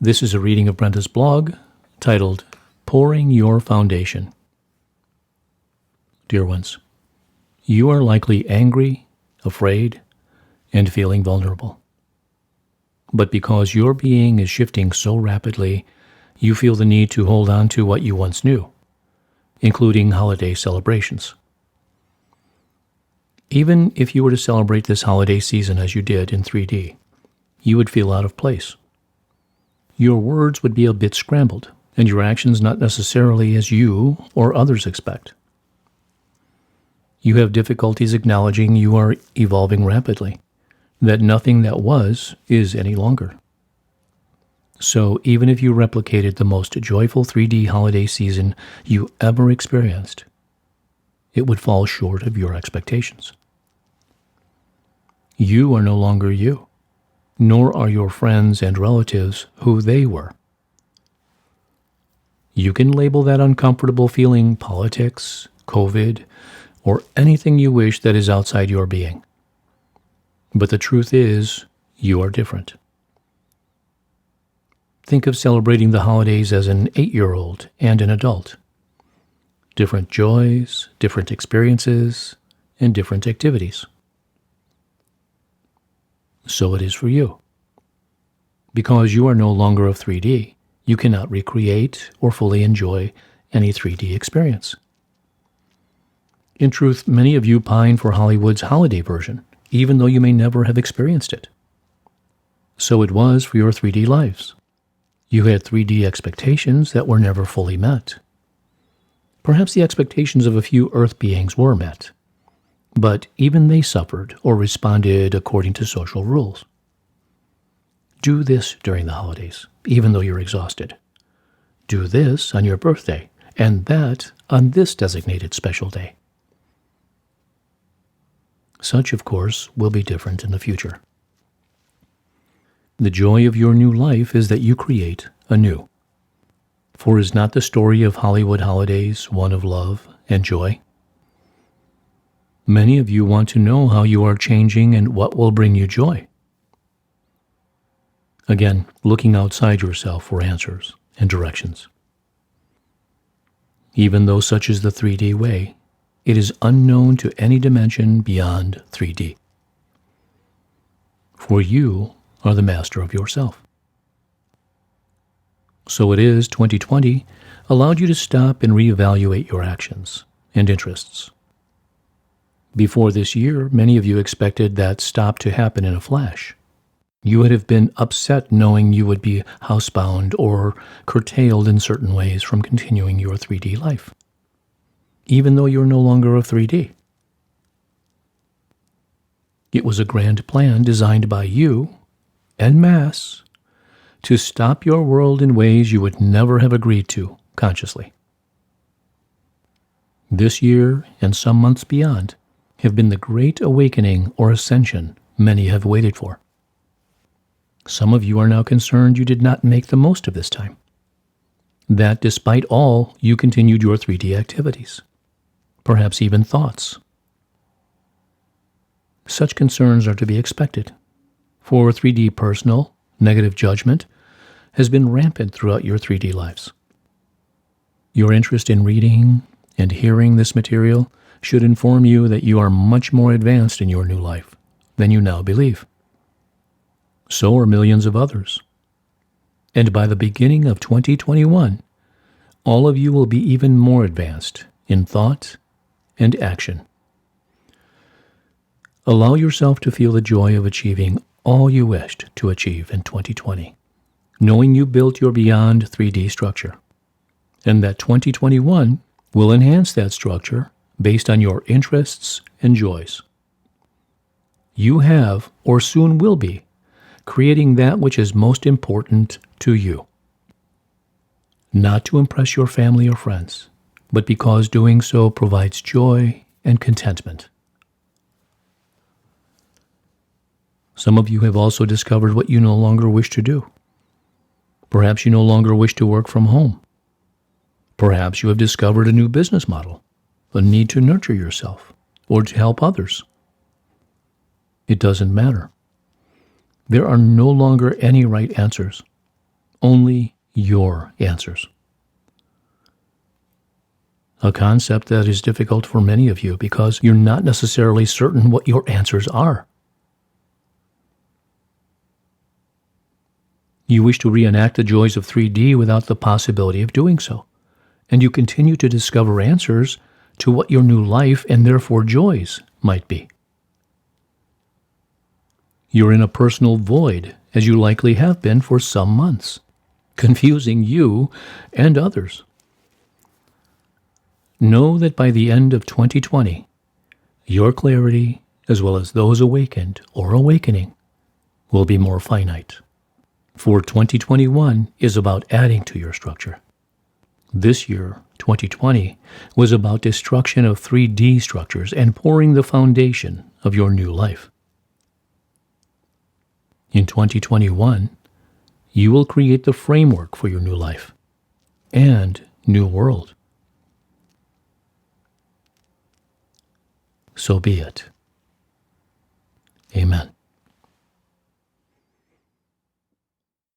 This is a reading of Brenda's blog titled Pouring Your Foundation. Dear ones, you are likely angry, afraid, and feeling vulnerable. But because your being is shifting so rapidly, you feel the need to hold on to what you once knew, including holiday celebrations. Even if you were to celebrate this holiday season as you did in 3D, you would feel out of place. Your words would be a bit scrambled, and your actions not necessarily as you or others expect. You have difficulties acknowledging you are evolving rapidly, that nothing that was is any longer. So even if you replicated the most joyful 3D holiday season you ever experienced, it would fall short of your expectations. You are no longer you, nor are your friends and relatives who they were. You can label that uncomfortable feeling politics, COVID, or anything you wish that is outside your being. But the truth is, you are different. Think of celebrating the holidays as an 8-year-old and an adult. Different joys, different experiences, and different activities. So it is for you. Because you are no longer of 3D, you cannot recreate or fully enjoy any 3D experience. In truth, many of you pine for Hollywood's holiday version, even though you may never have experienced it. So it was for your 3D lives. You had 3D expectations that were never fully met. Perhaps the expectations of a few Earth beings were met, but even they suffered or responded according to social rules. Do this during the holidays, even though you're exhausted. Do this on your birthday, and that on this designated special day. Such, of course, will be different in the future. The joy of your new life is that you create anew. For is not the story of Hollywood holidays one of love and joy? Many of you want to know how you are changing and what will bring you joy. Again, looking outside yourself for answers and directions. Even though such is the 3D way, it is unknown to any dimension beyond 3D. For you are the master of yourself. So it is 2020 allowed you to stop and reevaluate your actions and interests. Before this year, many of you expected that stop to happen in a flash. You would have been upset knowing you would be housebound or curtailed in certain ways from continuing your 3D life, even though you're no longer of 3D. It was a grand plan designed by you, en masse, to stop your world in ways you would never have agreed to consciously. This year and some months beyond have been the great awakening or ascension many have waited for. Some of you are now concerned you did not make the most of this time, that despite all, you continued your 3D activities, perhaps even thoughts. Such concerns are to be expected, for 3D personal, negative judgment has been rampant throughout your 3D lives. Your interest in reading and hearing this material should inform you that you are much more advanced in your new life than you now believe. So are millions of others. And by the beginning of 2021, all of you will be even more advanced in thought and action. Allow yourself to feel the joy of achieving all you wished to achieve in 2020, knowing you built your beyond 3D structure, and that 2021 will enhance that structure based on your interests and joys. You have, or soon will be, creating that which is most important to you. Not to impress your family or friends, but because doing so provides joy and contentment. Some of you have also discovered what you no longer wish to do. Perhaps you no longer wish to work from home. Perhaps you have discovered a new business model, a need to nurture yourself, or to help others. It doesn't matter. There are no longer any right answers. Only your answers. A concept that is difficult for many of you because you're not necessarily certain what your answers are. You wish to reenact the joys of 3D without the possibility of doing so, and you continue to discover answers to what your new life and therefore joys might be. You're in a personal void, as you likely have been for some months, confusing you and others. Know that by the end of 2020, your clarity, as well as those awakened or awakening, will be more finite. For 2021 is about adding to your structure. This year, 2020, was about destruction of 3D structures and pouring the foundation of your new life. In 2021, you will create the framework for your new life and new world. So be it. Amen.